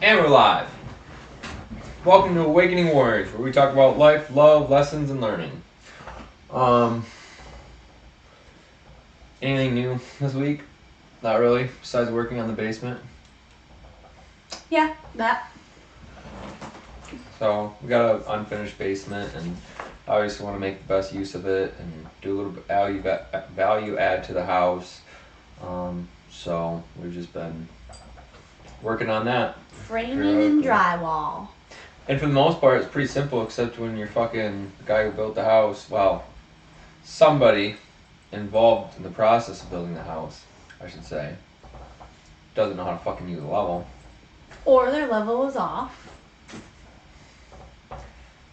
And we're live. Welcome to Awakening Warriors, where we talk about life, love, lessons, and learning. Anything new this week? Not really, besides working on the basement. Yeah, that. So we got an unfinished basement, and I obviously want to make the best use of it and do a little bit value add to the house. So we've just been working on that. Framing and drywall. And for the most part, it's pretty simple, except when you're fucking the guy who built the house. Well, somebody involved in the process of building the house, I should say, doesn't know how to fucking use a level. Or their level was off.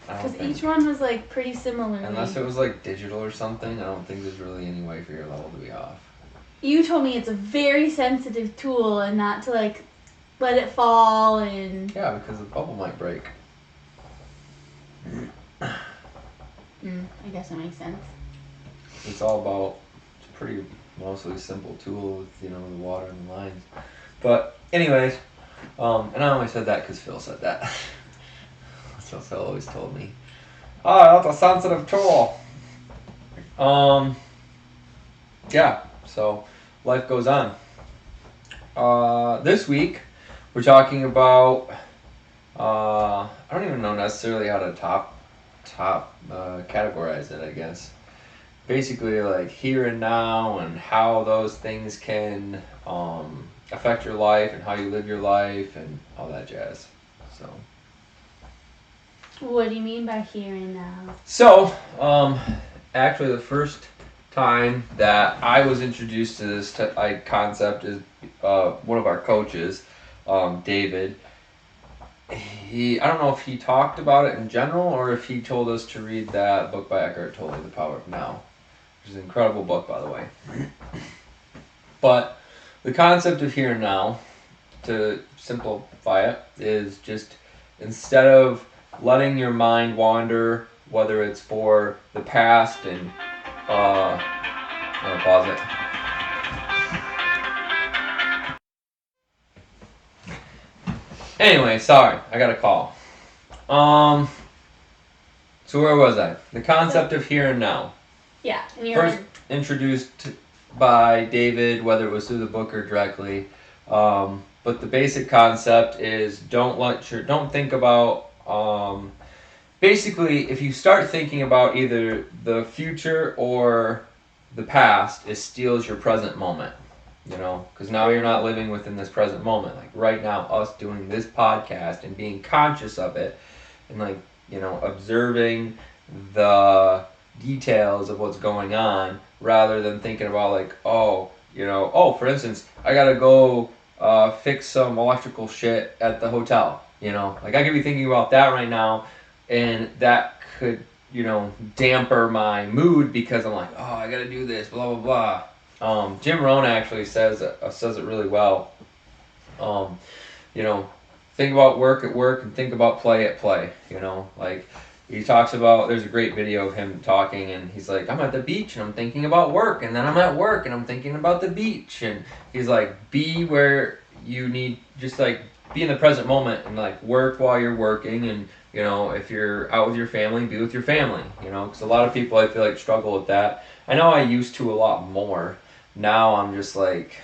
Because each one was like pretty similar. Unless it was like digital or something, I don't think there's really any way for your level to be off. You told me it's a very sensitive tool and not to like let it fall and... Yeah, because the bubble might break. I guess that makes sense. It's all about, it's a pretty mostly simple tool with, the water and the lines. But anyways, and I only said that because Phil said that. That's what Phil always told me. Oh, that's a sensitive tool. Yeah, so life goes on. This week, we're talking about, I don't even know necessarily how to top categorize it, I guess. Basically, like here and now and how those things can affect your life and how you live your life and all that jazz. So. What do you mean by here and now? So, actually, the first time that I was introduced to this concept is one of our coaches, David. I don't know if he talked about it in general or if he told us to read that book by Eckhart Tolle, The Power of Now, which is an incredible book, by the way. But the concept of here and now, to simplify it, is just instead of letting your mind wander, whether it's for the past and I'm gonna pause it. Anyway, sorry, I got a call. So where was I? The concept of here and now. Yeah, and you're first introduced by David, whether it was through the book or directly. But the basic concept is don't think about. Basically, if you start thinking about either the future or the past, it steals your present moment. Because now you're not living within this present moment. Like right now, us doing this podcast and being conscious of it, and observing the details of what's going on, rather than thinking about like, for instance, I gotta go fix some electrical shit at the hotel. Like I could be thinking about that right now, and that could, damper my mood because I'm like, oh, I gotta do this, blah blah blah. Jim Rohn actually says it really well. Think about work at work and think about play at play. Like he talks about, there's a great video of him talking, and he's like, I'm at the beach and I'm thinking about work, and then I'm at work and I'm thinking about the beach, and he's like, be where you need, just like be in the present moment and like work while you're working, and if you're out with your family, be with your family, because a lot of people I feel like struggle with that. I know I used to a lot more. Now I'm just like,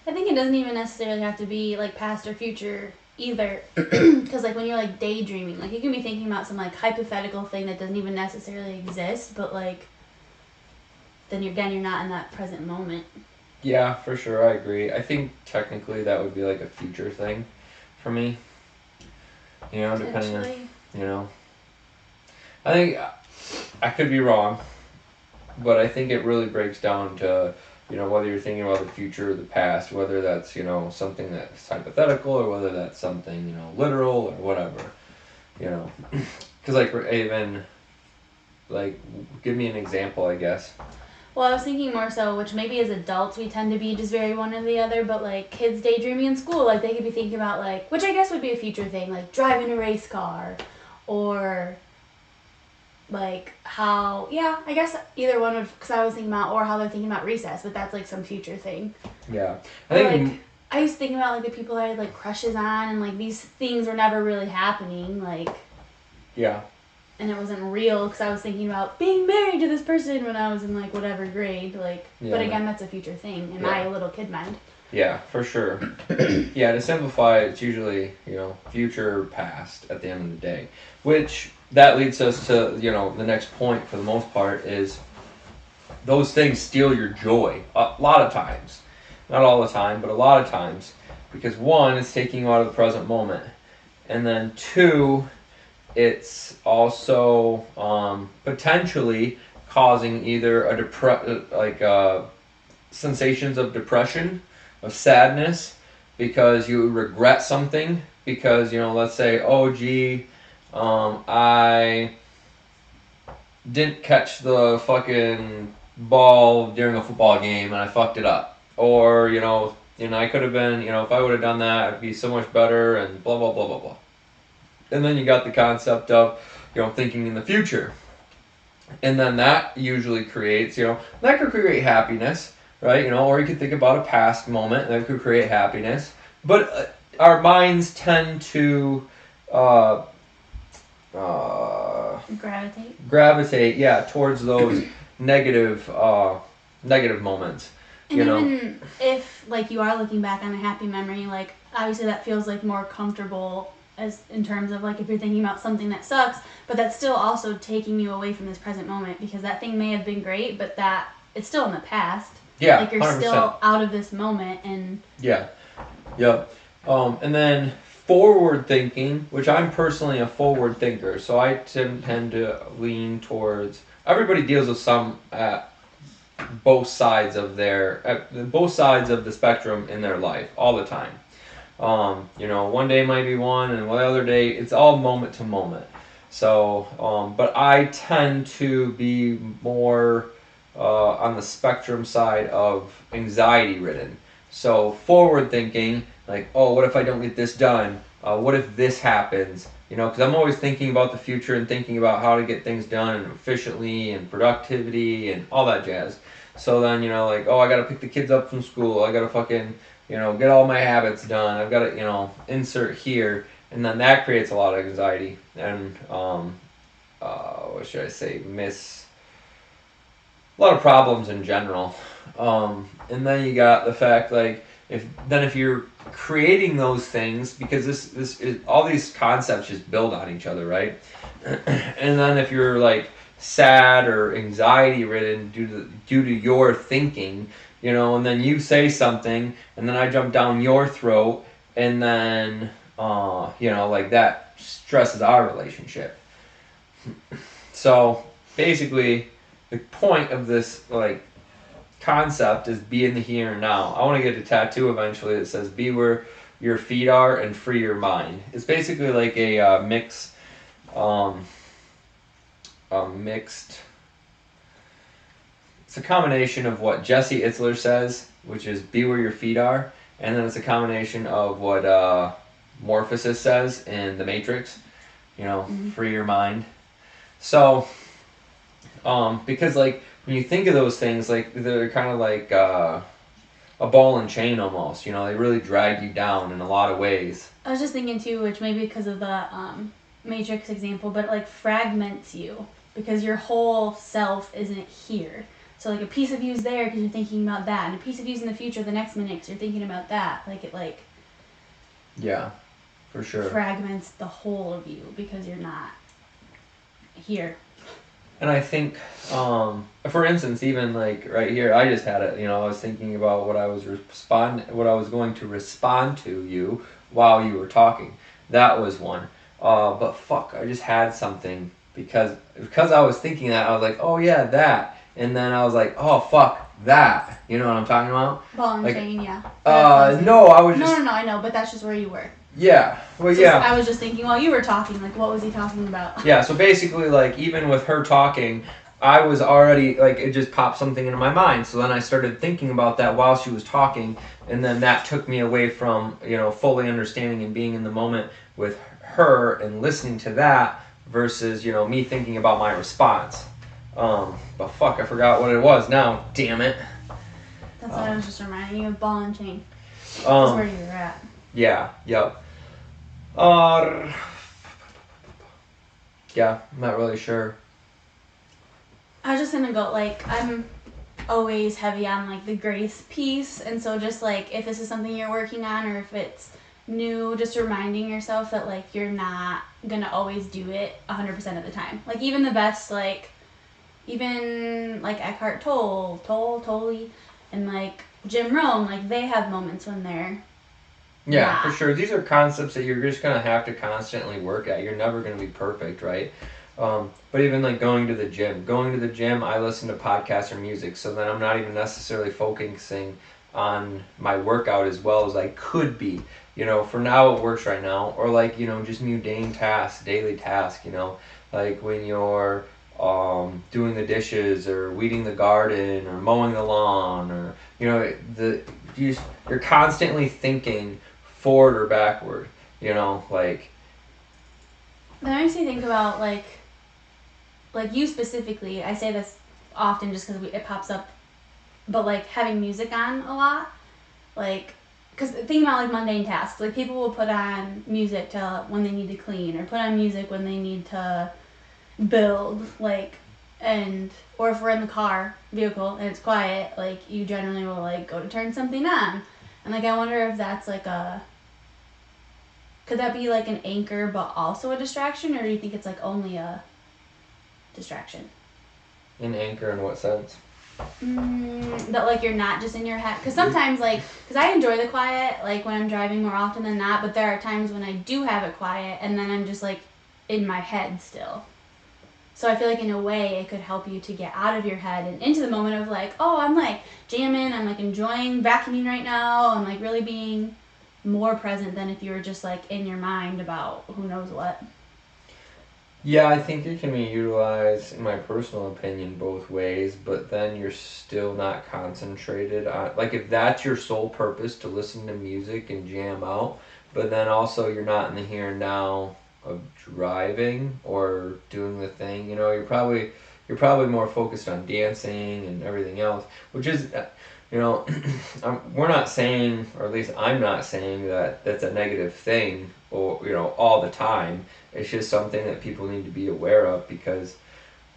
I think it doesn't even necessarily have to be like past or future either, because like when you're like daydreaming, like you can be thinking about some like hypothetical thing that doesn't even necessarily exist, but like then you're not in that present moment. Yeah, for sure, I agree. I think technically that would be like a future thing for me, depending on, I think I could be wrong, but I think it really breaks down to, whether you're thinking about the future or the past, whether that's, something that's hypothetical or whether that's something, literal or whatever, Because, like, even, like, give me an example, I guess. Well, I was thinking more so, which maybe as adults we tend to be just very one or the other, but like kids daydreaming in school, like they could be thinking about like, which I guess would be a future thing, like driving a race car, or like how, I guess either one would, because I was thinking about, or how they're thinking about recess, but that's like some future thing. Yeah. I think I used to think about like the people I had like crushes on, and like these things were never really happening, like, Yeah. and it wasn't real because I was thinking about being married to this person when I was in like whatever grade, like. Yeah. But again, that's a future thing in my little kid mind. Yeah, for sure. Yeah, to simplify, it's usually, future, past at the end of the day. Which, that leads us to, the next point for the most part is those things steal your joy. A lot of times. Not all the time, but a lot of times. Because one, it's taking you out of the present moment. And then two, it's also potentially causing either sensations of depression, of sadness, because you regret something. Because let's say, oh gee, I didn't catch the fucking ball during a football game and I fucked it up, or I could have been, if I would have done that, I'd be so much better, and blah blah blah blah blah. And then you got the concept of thinking in the future, and then that usually creates that could create happiness, right? Or you could think about a past moment that could create happiness, but our minds tend to gravitate, yeah, towards those negative moments. And even if like you are looking back on a happy memory, like obviously that feels like more comfortable as in terms of like if you're thinking about something that sucks, but that's still also taking you away from this present moment, because that thing may have been great, but that it's still in the past. Yeah, like you're 100%. Still out of this moment. And yep. And then forward thinking, which I'm personally a forward thinker, so I tend to lean towards. Everybody deals with some both sides of the spectrum in their life all the time. One day might be one, and the other day it's all moment to moment. So, but I tend to be more on the spectrum side of anxiety ridden. So forward thinking, like, oh, what if I don't get this done? What if this happens? Because I'm always thinking about the future and thinking about how to get things done efficiently and productivity and all that jazz. So then, like, oh, I got to pick the kids up from school. I got to fucking, get all my habits done. I've got to, insert here. And then that creates a lot of anxiety and, what should I say, a lot of problems in general. And then you got the fact, like, if you're creating those things, because this is all these concepts just build on each other, right? And then if you're like sad or anxiety ridden due to your thinking, and then you say something, and then I jump down your throat, and then like that stresses our relationship. So basically, the point of this like concept is be in the here and now. I want to get a tattoo eventually that says "Be where your feet are and free your mind." It's basically like a mixed. It's a combination of what Jesse Itzler says, which is "Be where your feet are," and then it's a combination of what Morphosis says in The Matrix. Free your mind. So, because like when you think of those things, like they're kind of like a ball and chain almost. They really drag you down in a lot of ways. I was just thinking too, which maybe because of the Matrix example, but it like fragments you because your whole self isn't here. So like a piece of you's there because you're thinking about that, and a piece of you's in the future the next minute because you're thinking about that. Like it like. Yeah, for sure. Fragments the whole of you because you're not here. And I think, for instance, even like right here, I just had it. I was thinking about what I was going to respond to you while you were talking. That was one. But fuck, I just had something because I was thinking that I was like, oh yeah, that, and then I was like, oh fuck, that. You know what I'm talking about? Ball and like, chain, yeah. No, I was just. No, I know, but that's just where you were. Yeah. Well, so yeah. I was just thinking while you were talking, like, what was he talking about? Yeah. So basically, like, even with her talking, I was already like, it just popped something into my mind. So then I started thinking about that while she was talking, and then that took me away from fully understanding and being in the moment with her and listening to that versus me thinking about my response. But fuck, I forgot what it was now. Damn it. That's what I was just reminding you of ball and chain. Just where you're at. Yeah, yep. Yeah, I'm not really sure. I was just gonna go, like, I'm always heavy on, like, the grace piece, and so just, like, if this is something you're working on or if it's new, just reminding yourself that, like, you're not gonna always do it 100% of the time. Like, even the best, like, even, like, Eckhart Tolle, and, like, Jim Rohn, like, they have moments when they're Yeah, not. for sure. These are concepts that you're just gonna have to constantly work at. You're never gonna be perfect, right? But even like going to the gym. Going to the gym, I listen to podcasts or music, so then I'm not even necessarily focusing on my workout as well as I could be. You know, for now it works right now. Or like, you know, just mundane tasks, daily tasks, you know, like when you're doing the dishes or weeding the garden or mowing the lawn or you know you're constantly thinking forward or backward, you know, like. That makes me think about, like you specifically. I say this often just because it pops up, but, like, having music on a lot, like, because think about, like, mundane tasks. Like, people will put on music to when they need to clean, or put on music when they need to build, like, and or if we're in the vehicle and it's quiet, like, you generally will, like, go to turn something on, and, like, I wonder if that's like a could that be like an anchor but also a distraction, or do you think it's like only a distraction? An anchor in what sense? That, like, you're not just in your head, because sometimes, like, because I enjoy the quiet, like, when I'm driving more often than not, but there are times when I do have it quiet and then I'm just, like, in my head still. So I feel like in a way it could help you to get out of your head and into the moment of, like, oh, I'm, like, jamming, I'm, like, enjoying vacuuming right now, I'm, like, really being more present than if you were just, like, in your mind about who knows what. Yeah, I think it can be utilized, in my personal opinion, both ways, but then you're still not concentrated on, like, if that's your sole purpose to listen to music and jam out, but then also you're not in the here and now of driving or doing the thing, you know, you're probably more focused on dancing and everything else, which is, you know, we're not saying, or at least I'm not saying that that's a negative thing, or you know, all the time. It's just something that people need to be aware of because,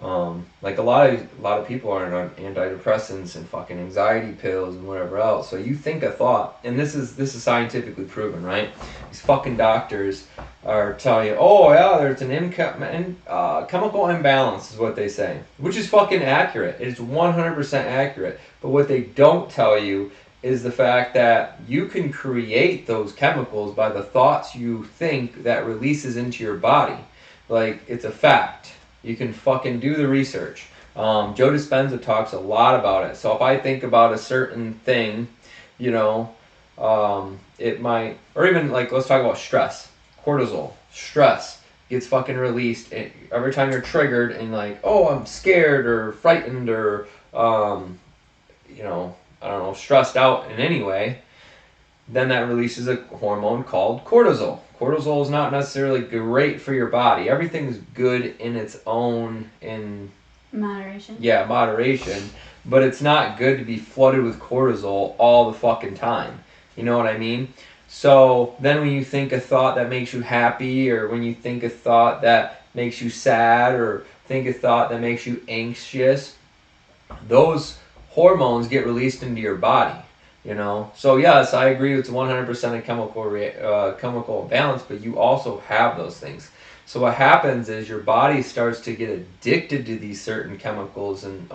like a lot of people are on antidepressants and fucking anxiety pills and whatever else. So you think a thought, and this is scientifically proven, right? These fucking doctors are telling you, oh yeah, there's an chemical imbalance is what they say, which is fucking accurate. It's 100% accurate. But what they don't tell you is the fact that you can create those chemicals by the thoughts you think that releases into your body. Like, it's a fact. You can fucking do the research. Joe Dispenza talks a lot about it. So if I think about a certain thing, you know, it might, or even like, let's talk about stress. Cortisol, stress gets fucking released every time you're triggered and like, oh, I'm scared or frightened or, you know, I don't know, stressed out in any way, then that releases a hormone called cortisol. Cortisol is not necessarily great for your body. Everything's good in its own, in Moderation. yeah, moderation, but it's not good to be flooded with cortisol all the fucking time. You know what I mean? So then when you think a thought that makes you happy, or when you think a thought that makes you sad, or think a thought that makes you anxious, those hormones get released into your body. You know, so yes, I agree. It's 100% a chemical imbalance, but you also have those things. So what happens is your body starts to get addicted to these certain chemicals, and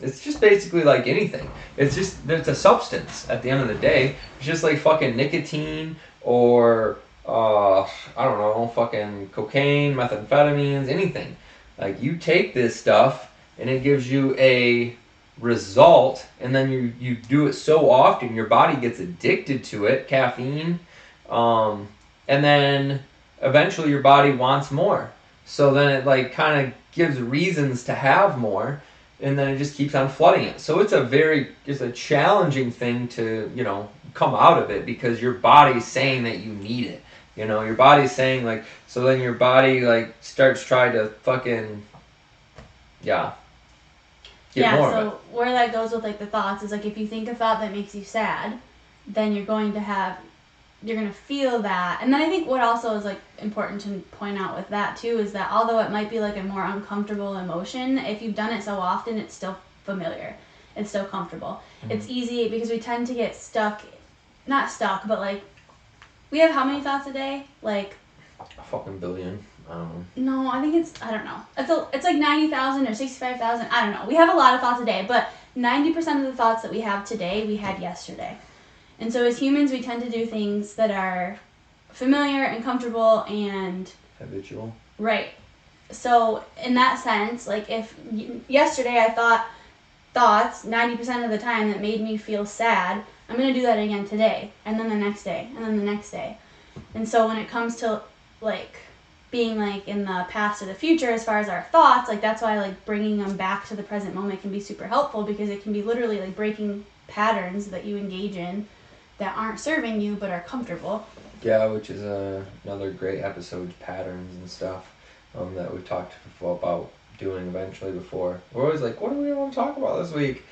it's just basically like anything. It's a substance at the end of the day. It's just like fucking nicotine or I don't know, fucking cocaine, methamphetamines, anything. Like, you take this stuff and it gives you a result, and then you do it so often your body gets addicted to it, caffeine, and then eventually your body wants more, so then it like kind of gives reasons to have more, and then it just keeps on flooding it. So it's a challenging thing to, you know, come out of it, because your body's saying that you need it, you know, your body's saying like, so then your body like starts trying to fucking yeah get Yeah, more of it. so where that goes with, like, the thoughts is, like, if you think a thought that makes you sad, then you're going to feel that. And then I think what also is like important to point out with that too is that although it might be like a more uncomfortable emotion, if you've done it so often, it's still familiar. It's still comfortable. Mhm. It's easy because we tend to get not stuck, but like we have how many thoughts a day? Like A fucking billion. I don't know. no, I think I don't know. It's like 90,000 or 65,000. I don't know. We have a lot of thoughts a day, but 90% of the thoughts that we have today, we had yesterday. And so as humans, we tend to do things that are familiar and comfortable and Habitual. right. So in that sense, like if yesterday I thought thoughts 90% of the time that made me feel sad, I'm going to do that again today, and then the next day, and then the next day. And so when it comes to like being like in the past or the future as far as our thoughts, like that's why like bringing them back to the present moment can be super helpful, because it can be literally like breaking patterns that you engage in that aren't serving you but are comfortable. Yeah, which is another great episode, patterns and stuff, that we've talked about doing eventually before. We're always like, what do we want to talk about this week?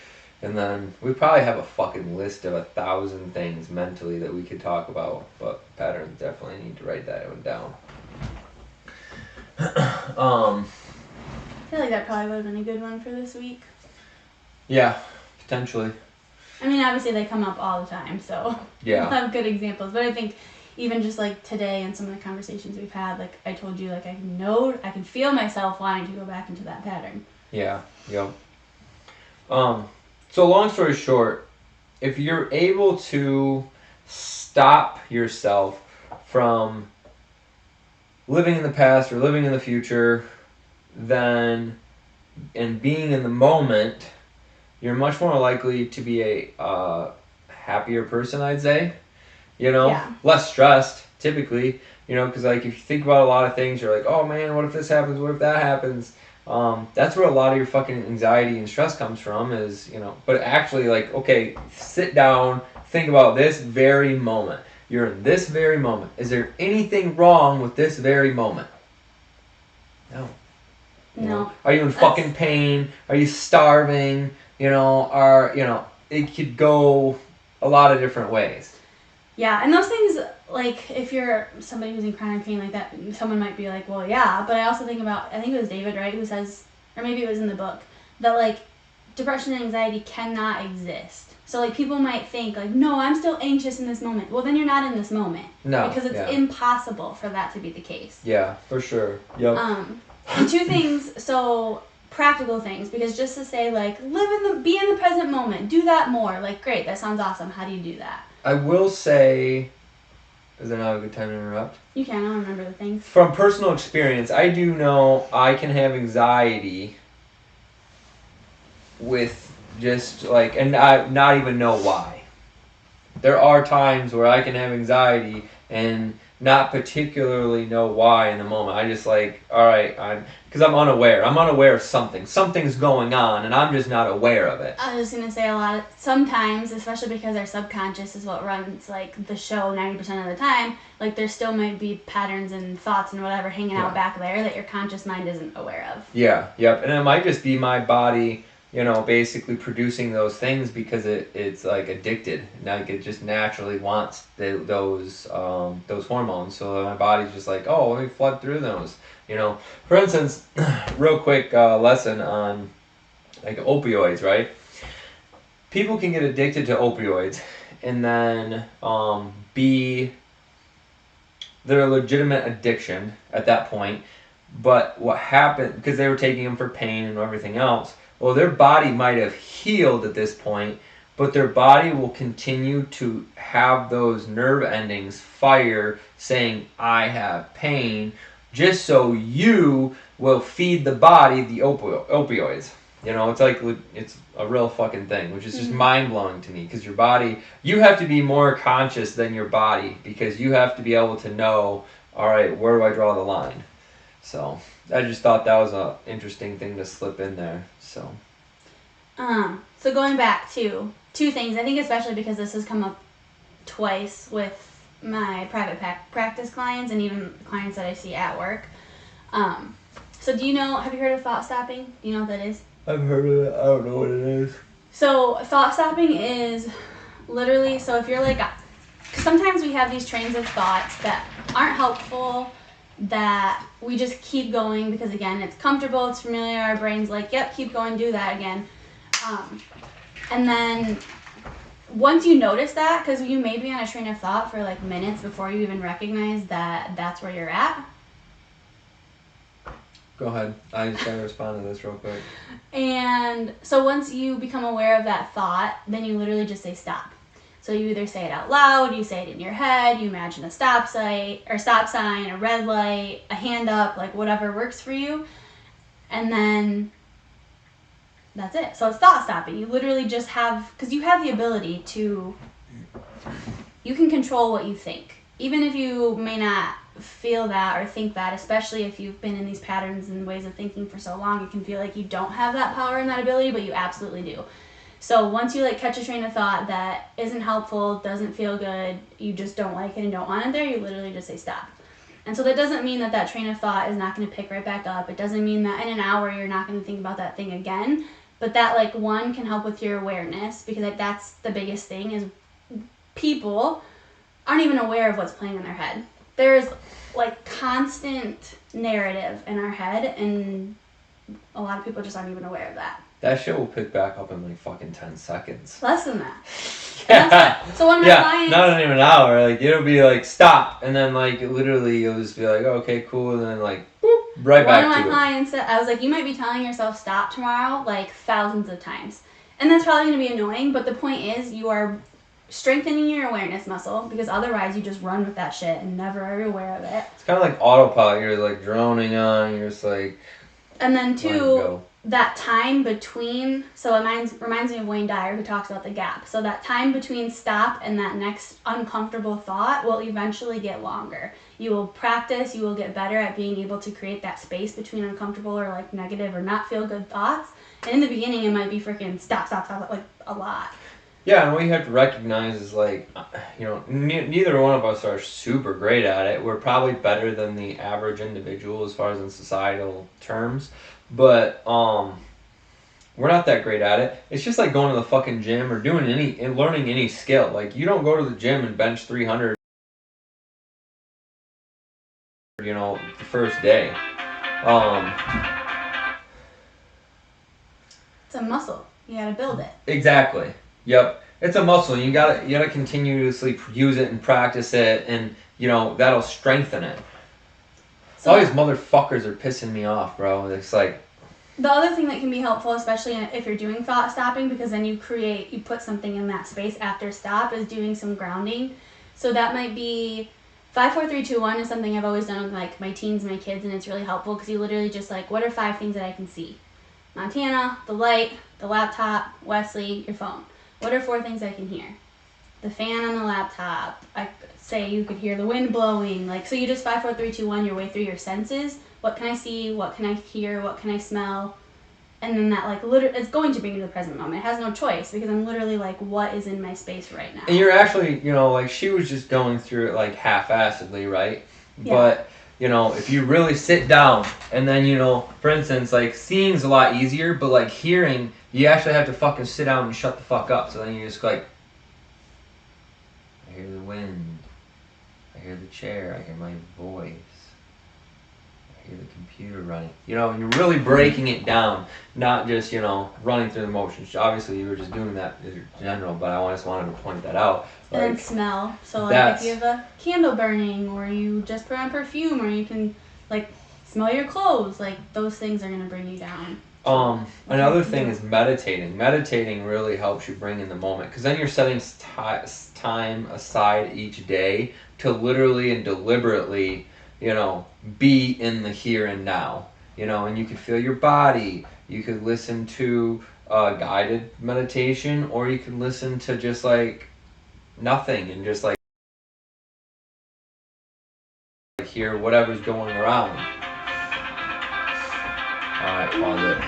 And then we probably have a fucking list of 1,000 things mentally that we could talk about, but patterns definitely need to write that one down. I feel like that probably would have been a good one for this week. Yeah, potentially. I mean, obviously they come up all the time, so Yeah. we'll have good examples. But I think even just like today and some of the conversations we've had, like I told you, like I can feel myself wanting to go back into that pattern. Yeah, yep. So long story short, if you're able to stop yourself from living in the past or living in the future, then and being in the moment, you're much more likely to be a happier person, I'd say. You know, Yeah. less stressed typically. You know, because like if you think about a lot of things, you're like, oh man, what if this happens? What if that happens? That's where a lot of your fucking anxiety and stress comes from. Is but actually like, okay, sit down, think about this very moment. You're in this very moment. Is there anything wrong with this very moment? No. You know? Are you in fucking pain? Are you starving? It could go a lot of different ways. Yeah, and those things, like, if you're somebody who's in chronic pain like that, someone might be like, well, yeah, but I also think I think it was David, right, who says, or maybe it was in the book, that, like, depression and anxiety cannot exist. So, like, people might think, like, no, I'm still anxious in this moment. Well, then you're not in this moment. No. Because it's impossible for that to be the case. Yeah, for sure. Yep. And two things, so practical things, because just to say, like, be in the present moment, do that more, like, great, that sounds awesome. How do you do that? I will say, is there now a good time to interrupt? You can, I'll remember the things. From personal experience, I do know I can have anxiety with just like, and I not even know why. There are times where I can have anxiety and not particularly know why in the moment. I just like, all right, because I'm unaware. I'm unaware of something. Something's going on, and I'm just not aware of it. I was just gonna say sometimes, especially because our subconscious is what runs like the show 90% of the time. Like there still might be patterns and thoughts and whatever hanging out back there that your conscious mind isn't aware of. Yeah, yep, and it might just be my body, basically producing those things because it's like addicted. Like it just naturally wants those hormones. So my body's just like, oh, let me flood through those. For instance, real quick lesson on like opioids, right? People can get addicted to opioids and then they're a legitimate addiction at that point. But what happened, because they were taking them for pain and everything else, well, their body might have healed at this point, but their body will continue to have those nerve endings fire saying, I have pain, just so you will feed the body the opioids. It's like, it's a real fucking thing, which is just mind-blowing to me, because your body, you have to be more conscious than your body, because you have to be able to know, all right, where do I draw the line? So I just thought that was an interesting thing to slip in there. So going back to two things, I think especially because this has come up twice with my private practice clients and even clients that I see at work. So have you heard of thought stopping? Do you know what that is? I've heard of it. I don't know what it is. So thought stopping is literally, so if you're like, sometimes we have these trains of thoughts that aren't helpful, that we just keep going because, again, it's comfortable, it's familiar, our brain's like, yep, keep going, do that again. And then once you notice that, because you may be on a train of thought for like minutes before you even recognize that that's where you're at. Go ahead. I just gotta respond to this real quick. And so once you become aware of that thought, then you literally just say stop. So you either say it out loud, you say it in your head, you imagine a stop sign, a red light, a hand up, like whatever works for you. And then that's it. So it's thought stopping. You literally just have, because you have the ability to, you can control what you think. Even if you may not feel that or think that, especially if you've been in these patterns and ways of thinking for so long, you can feel like you don't have that power and that ability, but you absolutely do. So once you like catch a train of thought that isn't helpful, doesn't feel good, you just don't like it and don't want it there, you literally just say stop. And so that doesn't mean that that train of thought is not going to pick right back up. It doesn't mean that in an hour you're not going to think about that thing again. But that like one can help with your awareness, because like that's the biggest thing is people aren't even aware of what's playing in their head. There's like constant narrative in our head, and a lot of people just aren't even aware of that. That shit will pick back up in like fucking 10 seconds. Less than that. Yeah. So one of my clients, not even an hour. Like it'll be like stop, and then like literally you'll just be like, oh, okay, cool, and then like boop, right back to it. One of my clients said, I was like, you might be telling yourself stop tomorrow like thousands of times, and that's probably going to be annoying. But the point is, you are strengthening your awareness muscle, because otherwise you just run with that shit and never are aware of it. It's kind of like autopilot. You're like droning on. You're just like. And then two, that time between, so it reminds me of Wayne Dyer, who talks about the gap. So that time between stop and that next uncomfortable thought will eventually get longer. You will practice, you will get better at being able to create that space between uncomfortable or like negative or not feel good thoughts. And in the beginning it might be freaking stop, like a lot. Yeah, and what you have to recognize is like, you know, neither one of us are super great at it. We're probably better than the average individual as far as in societal terms, but we're not that great at it. It's just like going to the fucking gym or doing learning any skill. Like you don't go to the gym and bench 300, you know, the first day. It's a muscle. You gotta build it. Exactly. Yep. It's a muscle. You gotta continuously use it and practice it, and you know that'll strengthen it. So all these motherfuckers are pissing me off, bro. It's like the other thing that can be helpful, especially if you're doing thought stopping, because then you put something in that space after stop, is doing some grounding. So that might be 5, 4, 3, 2, 1 is something I've always done with like my teens, my kids, and it's really helpful because you literally just like, what are 5 things that I can see? Montana, the light, the laptop, Wesley, your phone. What are 4 things I can hear? The fan on the laptop. I say you could hear the wind blowing. Like, so you just 5, 4, 3, 2, 1 your way through your senses. What can I see? What can I hear? What can I smell? And then that like literally, it's going to bring you to the present moment. It has no choice because I'm literally like, what is in my space right now? And you're actually, you know, like she was just going through it like half-assedly, right? Yeah. But you know, if you really sit down and then, you know, for instance, like seeing's a lot easier, but like hearing, you actually have to fucking sit down and shut the fuck up. So then you just like, I hear the wind, I hear the chair, I hear my voice, I hear the computer running. You know, and you're really breaking it down, not just, you know, running through the motions. Obviously, you were just doing that in general, but I just wanted to point that out. Like, and then smell. So like if you have a candle burning, or you just put on perfume, or you can like smell your clothes, like those things are gonna bring you down. Another thing is meditating. Meditating really helps you bring in the moment, because then you're setting time aside each day to literally and deliberately, you know, be in the here and now. You know, and you can feel your body. You could listen to guided meditation, or you can listen to just like nothing and just like hear whatever's going around. Alright, pause it.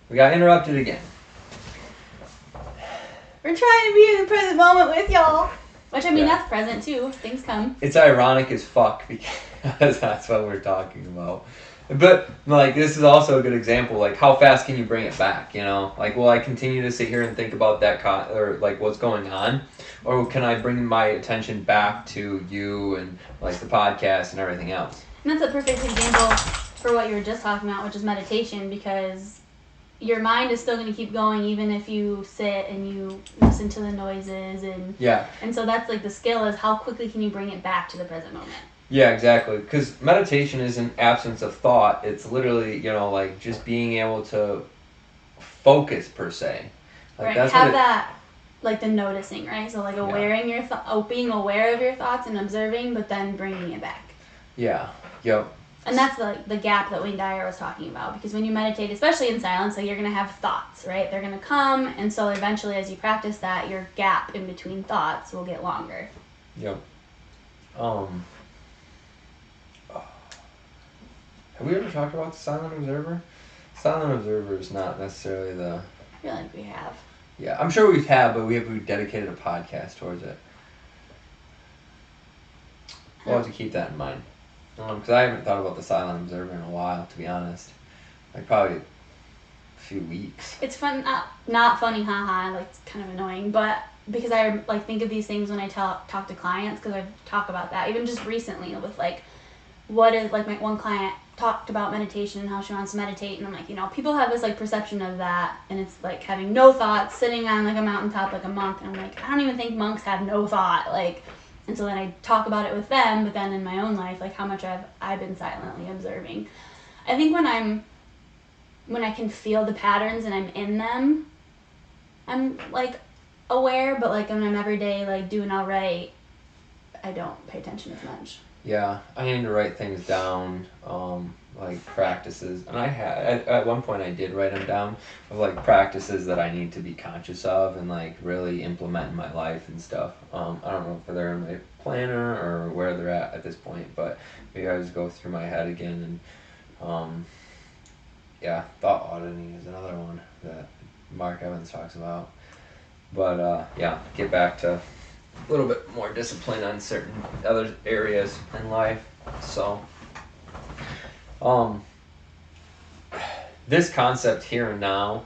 We got interrupted again. We're trying to be in the present moment with y'all. Which, I mean, that's present too. Things come. It's ironic as fuck because that's what we're talking about. But like this is also a good example. Like how fast can you bring it back? You know, like will I continue to sit here and think about that or like what's going on, or can I bring my attention back to you and like the podcast and everything else? And that's a perfect example for what you were just talking about, which is meditation, because your mind is still going to keep going even if you sit and you listen to the noises and so that's like the skill is how quickly can you bring it back to the present moment. Yeah, exactly. Because meditation is an absence of thought. It's literally, you know, like just being able to focus per se. Like Right. that's Have what that like the noticing, right? So like being aware of your thoughts and observing, but then bringing it back. Yeah. Yep. And that's the gap that Wayne Dyer was talking about, because when you meditate, especially in silence, like you're going to have thoughts, right? They're going to come, and so eventually as you practice that, your gap in between thoughts will get longer. Yep. Have we ever talked about the silent observer? Silent observer is not necessarily the... I feel like we have. Yeah, I'm sure we have, but we've dedicated a podcast towards it. We'll have to keep that in mind. Because I haven't thought about the silent observer in a while, to be honest. Like probably a few weeks. It's fun, not funny, haha, like it's kind of annoying, but because I like think of these things when I talk to clients, because I talk about that, even just recently with like, what is, like my one client talked about meditation and how she wants to meditate, and I'm like, you know, people have this like perception of that, and it's like having no thoughts, sitting on like a mountaintop like a monk, and I'm like, I don't even think monks have no thought, like, and so then I talk about it with them, but then in my own life, like how much I've been silently observing. I think when I can feel the patterns and I'm in them, I'm like aware, but like when I'm every day like doing all right, I don't pay attention as much. Yeah, I need to write things down, like practices, and I had at one point I did write them down of like practices that I need to be conscious of and like really implement in my life and stuff. I don't know if they're in my planner or where they're at this point, but maybe I just go through my head again and yeah, thought auditing is another one that Mark Evans talks about. But yeah, get back to a little bit more discipline on certain other areas in life. So, this concept here and now,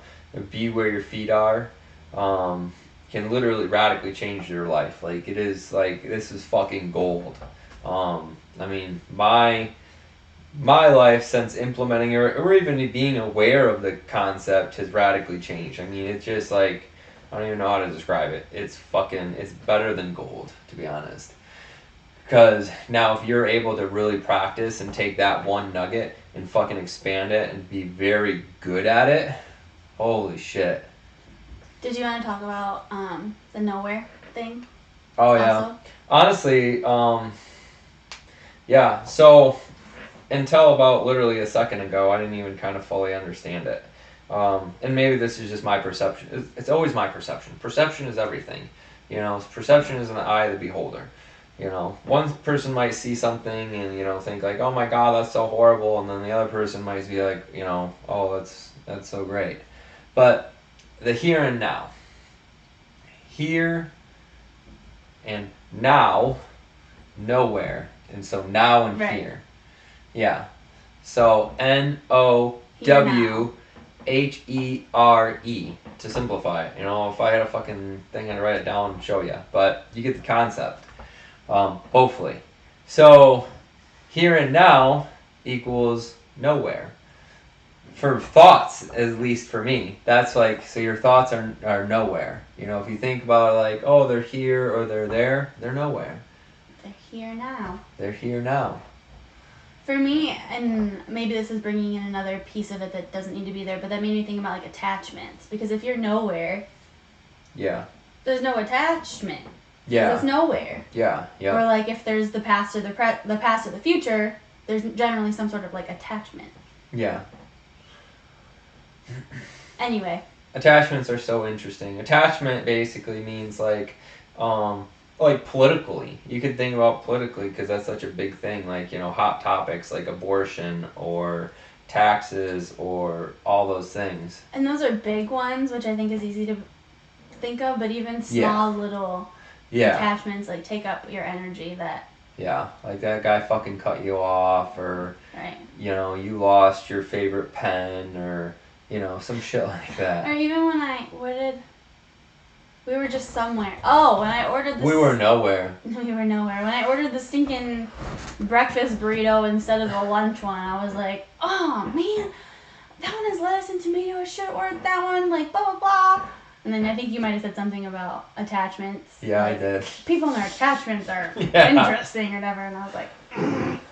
be where your feet are, can literally radically change your life. Like it is like this is fucking gold. I mean, my life since implementing or even being aware of the concept has radically changed. I mean, it's just like I don't even know how to describe it. It's better than gold, to be honest. Because now if you're able to really practice and take that one nugget and fucking expand it and be very good at it, holy shit. Did you want to talk about the nowhere thing? Oh, yeah. Honestly, yeah. So until about literally a second ago, I didn't even kind of fully understand it. And maybe this is just my perception. It's always my perception. Perception is everything. You know, perception is in the eye of the beholder. You know, one person might see something and, you know, think like, oh my God, that's so horrible. And then the other person might be like, you know, oh, that's so great. But the here and now. Here and now, nowhere. And so now and right. Here. Yeah. So NOWHERE to simplify it. You know, if I had a fucking thing, I'd write it down and show you. But you get the concept. Hopefully. So here and now equals nowhere. For thoughts, at least for me, that's like, so your thoughts are nowhere. You know, if you think about it like, oh, they're here or they're there, they're nowhere. They're here now. They're here now. For me, and maybe this is bringing in another piece of it that doesn't need to be there, but that made me think about like attachments. Because if you're nowhere, yeah, there's no attachment. Yeah, it's nowhere. Yeah. Or like if there's the past or the past or the future, there's generally some sort of like attachment. Yeah. Anyway. Attachments are so interesting. Attachment basically means like politically. You could think about politically because that's such a big thing. Like, you know, hot topics like abortion or taxes or all those things. And those are big ones, which I think is easy to think of, but even small little attachments like take up your energy that Yeah, like that guy fucking cut you off, or Right. you know, you lost your favorite pen, or you know, some shit like Or that. even when we were just somewhere. Oh, when I ordered this. We were nowhere. We were nowhere. When I ordered the stinking breakfast burrito instead of the lunch one, I was like, oh man, that one has lettuce and tomato. I should have ordered that one. Like blah blah blah. And then I think you might have said something about attachments. Yeah, like, I did. People and their attachments are Yeah. interesting or whatever, and I was like,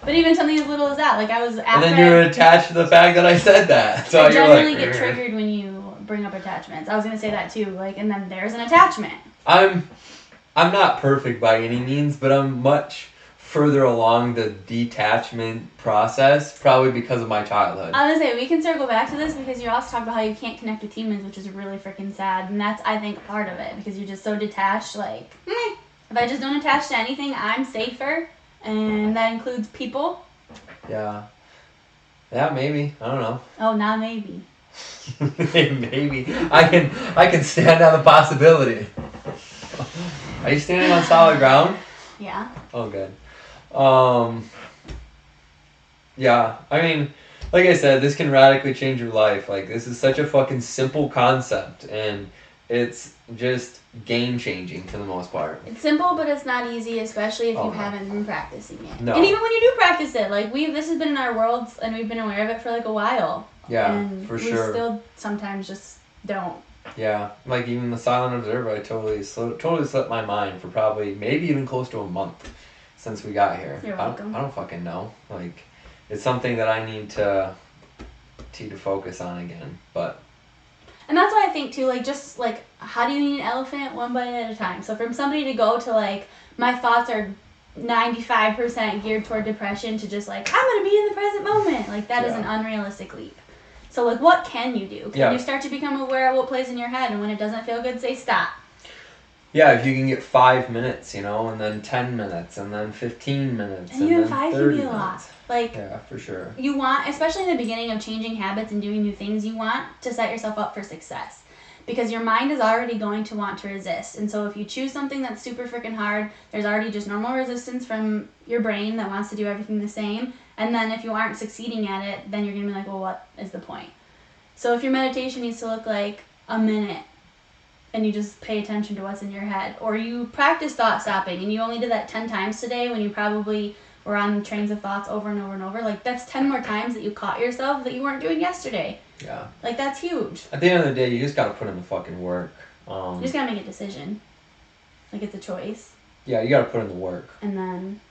but even something as little as that, like I was And after. then you were attached to the fact that I said that. So I you're generally like, get triggered when you bring up attachments. I was gonna say that too. Like, and then there's an attachment. I'm not perfect by any means, but I'm much further along the detachment process, probably because of my childhood. I was gonna say we can circle back to this because you also talked about how you can't connect with humans, which is really freaking sad, and that's I think part of it because you're just so detached. Like, if I just don't attach to anything, I'm safer, and that includes people. Yeah. Yeah, maybe. I don't know. Oh, now maybe. Maybe. I can stand on the possibility. Are you standing on solid ground? Yeah. Oh, good. Yeah, I mean, like I said, this can radically change your life. Like, this is such a fucking simple concept, and it's just game changing for the most part. It's simple, but it's not easy, especially if Oh, you no. haven't been practicing it. No. And even when you do practice it, like this has been in our worlds, and we've been aware of it for like a while. Yeah, and for we sure. still sometimes just don't. Yeah, like even the silent observer, I totally slipped my mind for probably maybe even close to a month since we got here. You're welcome. I don't fucking know. Like, it's something that I need to focus on again. But And that's why I think too, like just like how do you eat an elephant? One bite at a time. So from somebody to go to like my thoughts are 95% geared toward depression to just like I'm gonna be in the present moment. Like that is Yeah. an unrealistic leap. So like what can you do? Can Yeah. you start to become aware of what plays in your head, and when it doesn't feel good, say stop. yeah, if you can get 5 minutes, you know, and then 10 minutes, and then 15 minutes, And even then 5 can 30 be a lot. minutes. Like Yeah, for sure. you want, especially in the beginning of changing habits and doing new things, you want to set yourself up for success. Because your mind is already going to want to resist. And so if you choose something that's super freaking hard, there's already just normal resistance from your brain that wants to do everything the same. And then if you aren't succeeding at it, then you're going to be like, well, what is the point? So if your meditation needs to look like a minute and you just pay attention to what's in your head, or you practice thought stopping and you only did that 10 times today when you probably were on trains of thoughts over and over and over, like that's 10 more times that you caught yourself that you weren't doing yesterday. Yeah. Like that's huge. At the end of the day, you just gotta put in the fucking work. You just gotta make a decision. Like it's a choice. Yeah, you gotta put in the work. And then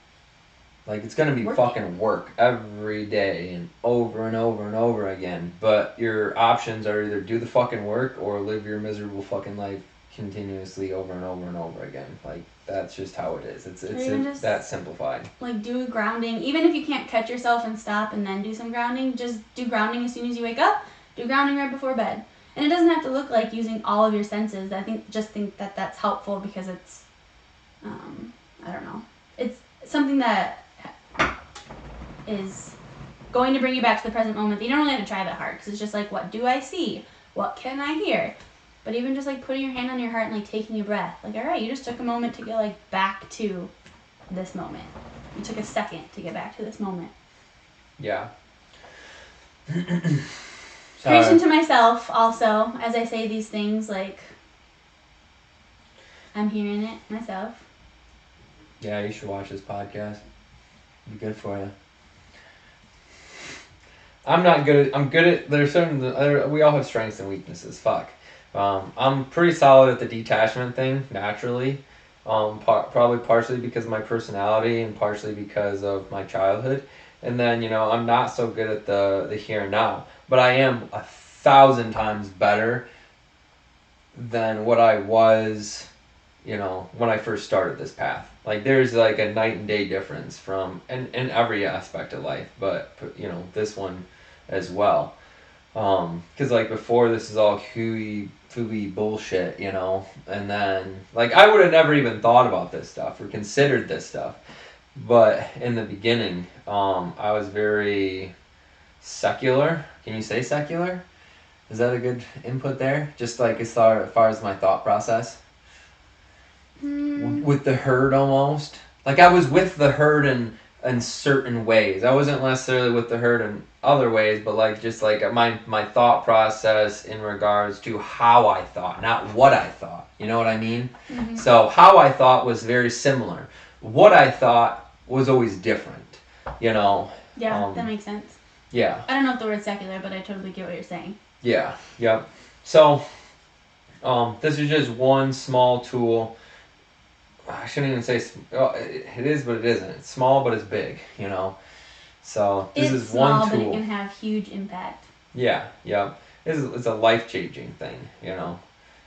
Like, it's gonna be Work it. fucking work every day and over and over and over again. But your options are either do the fucking work or live your miserable fucking life continuously over and over and over again. Like, that's just how it is. It's even just- that simplified. like do grounding. Even if you can't catch yourself and stop and then do some grounding, just do grounding as soon as you wake up. Do grounding right before bed. And it doesn't have to look like using all of your senses. I think that that's helpful because it's I don't know. It's something that is going to bring you back to the present moment. You don't really have to try that hard because it's just like, what do I see? What can I hear? But even just like putting your hand on your heart and like taking a breath. Like, all right, you just took a moment to get like back to this moment. You took a second to get back to this moment. Yeah. Preaching to myself also as I say these things, like I'm hearing it myself. Yeah, you should watch this podcast. Be good for you. I'm good at, there's certain, we all have strengths and weaknesses, fuck. I'm pretty solid at the detachment thing, naturally. Probably partially because of my personality and partially because of my childhood. And then, you know, I'm not so good at the here and now. But I am 1,000 times better than what I was, you know, when I first started this path. Like, there's like a night and day difference from, in every aspect of life, but, you know, this one as well. Because, like, before, this is all hooey bullshit, you know, and then, like, I would have never even thought about this stuff or considered this stuff. But in the beginning, I was very secular. Can you say secular? Is that a good input there? Just like as far as my thought process? With the herd almost. like I was with the herd in certain ways. I wasn't necessarily with the herd in other ways, but like just like my thought process in regards to how I thought, not what I thought. You know what I mean? Mm-hmm. So how I thought was very similar. What I thought was always different. You know? Yeah, that makes sense. Yeah. I don't know if the word secular, but I totally get what you're saying. Yeah. Yep. So, this is just one small tool. I shouldn't even say it is, but it isn't. It's small, but it's big. You know. So this It's is small, one tool. but it can have huge impact. Yeah. Yeah. It's a life changing thing. You know.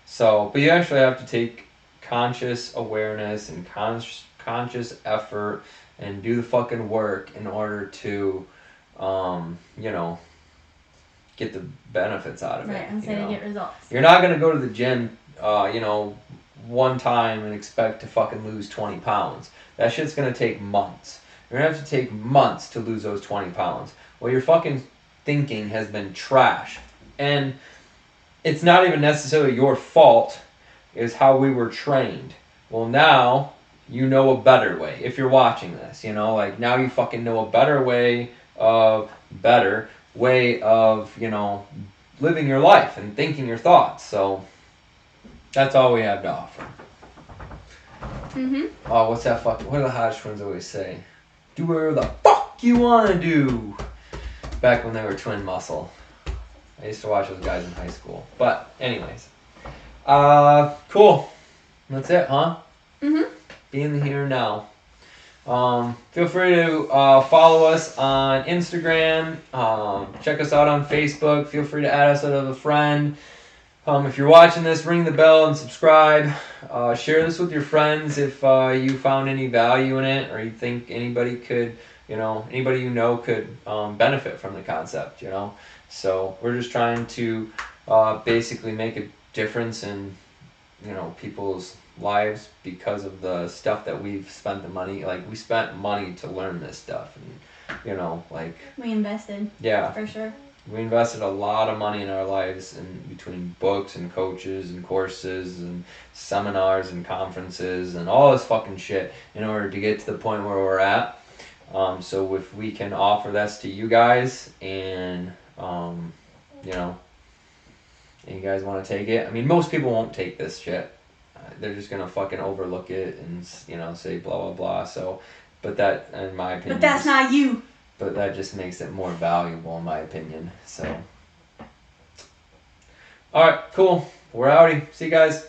So, but you actually have to take conscious awareness and conscious effort and do the fucking work in order to, you know, get the benefits out of it. Right, I'm saying to get results. You're not gonna go to the gym, you know, one time and expect to fucking lose 20 pounds. That shit's gonna take months. You're gonna have to take months to lose those 20 pounds. Well, your fucking thinking has been trashed. And it's not even necessarily your fault, is how we were trained. Well, now you know a better way. If you're watching this, you know, like now you fucking know a better way of, you know, living your life and thinking your thoughts. So that's all we have to offer. Mm-hmm. Oh, what's that fuck? What do the Hodge twins always say? Do whatever the fuck you want to do. Back when they were twin muscle. I used to watch those guys in high school. But anyways. Cool. That's it, huh? Mm-hmm. Be in the here and now. Feel free to follow us on Instagram. Check us out on Facebook. Feel free to add us as a friend. If you're watching this, ring the bell and subscribe. Share this with your friends if you found any value in it, or you think anybody could, anybody you know could benefit from the concept. So we're just trying to basically make a difference in people's lives because of the stuff that we've spent the money. Like, we spent money to learn this stuff, and We invested. Yeah. For sure. We invested a lot of money in our lives, in between books and coaches and courses and seminars and conferences and all this fucking shit in order to get to the point where we're at. So if we can offer this to you guys, and and you guys want to take it, I mean, most people won't take this shit. They're just gonna fucking overlook it and say blah blah blah. So, but that, in my opinion, But that's not you. But that just makes it more valuable, in my opinion. So, all right, cool. We're outie. See you guys.